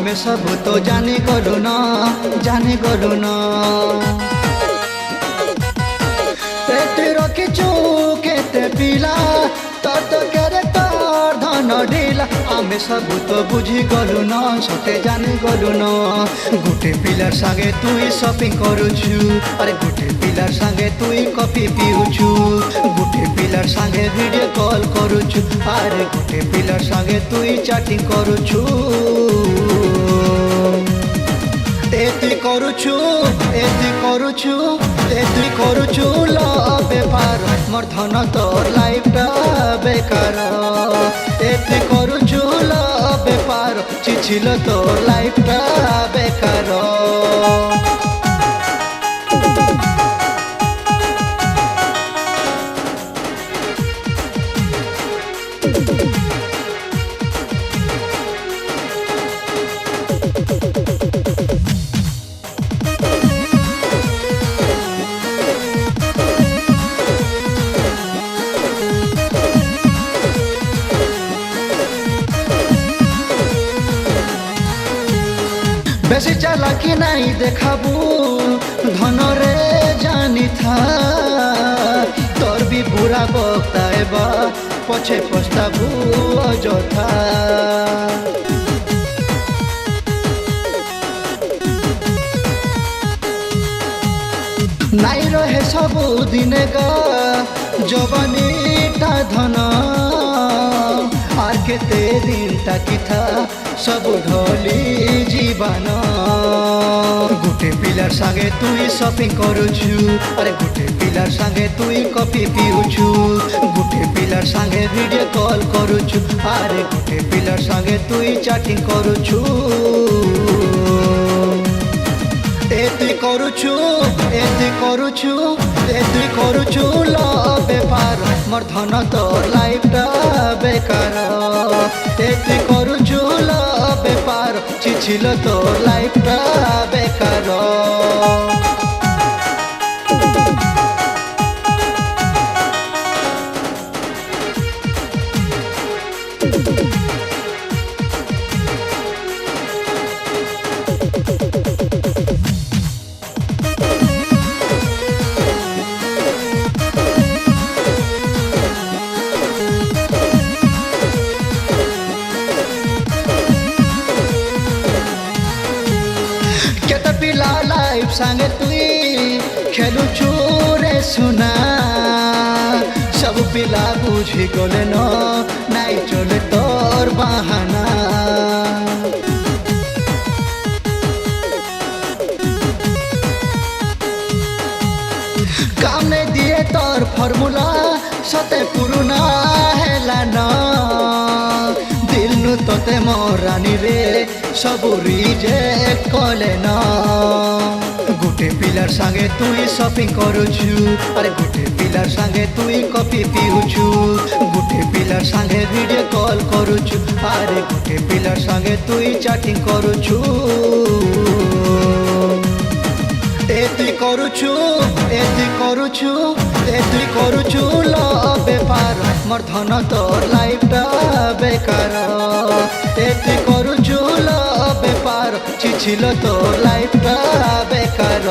आमे सब तो जाने गलु न जाने गलु न एते रखिछु केते पिला तोर तो क्यारेक्टर धन ढिला आमे सब तो बुझी गलु न सते जाने गलु न गुटे पिलार संगे तुई शॉपिंग करुछु अरे गुटे पिलार संगे तुई कॉफी पिउछु गुटे पिलार संगे वीडियो कॉल करुछु अरे गुटे पिलार संगे तुई चैटिंग करुछु एति करुछु लव बेपार मोर धन तोर लाइफटा बेकार एति करुछु लव बेपार चिछिल तोर लाइफटा बेकार बेसी चालाकी नहीं देखाबू धन रे जानी था तोर भी बुरा बक्ताएबा पछे पछताबू अजथा नाई रहे सबु दिने गा जवानीटा धन आर केते दिनटा कि था सब ढली जीवन गुटे पिलार संगे तुई शॉपिंग करुछु अरे गुटे पिलार संगे तुई कॉफी पिउछु गुटे पिलार संगे वीडियो कॉल करुछु अरे गुटे पिलार संगे तुई चैटिंग करुछु एति करुछु लव बेपार मोर धन तोर लाइफटा बेकार एति करुछु लव बेपार चिछिल तोर लाइफटा बेकार पिला लाइफ संगे तुई खेलुछु रे सुना सब पिला बुझी गले न नाई चले तोर बहाना काम नहीं दिए तोर फॉर्मूला सते पुरुना हेला न दिल नु तोते मोर रानी रे सब रिजेक्ट कले न गुटे पिलार संगे तुई शॉपिंग करुछु अरे गुटे पिलार संगे तुई कॉफी पिउछु गुटे पिलार संगे वीडियो कॉल करुछु अरे गुटे पिलार संगे तुई चैटिंग करुछु एति करुछु लव बेपार मोर धन तोर लाइफटा बेकार एति करुछु लव बेपार चिछिल तोर लाइफटा बेकार।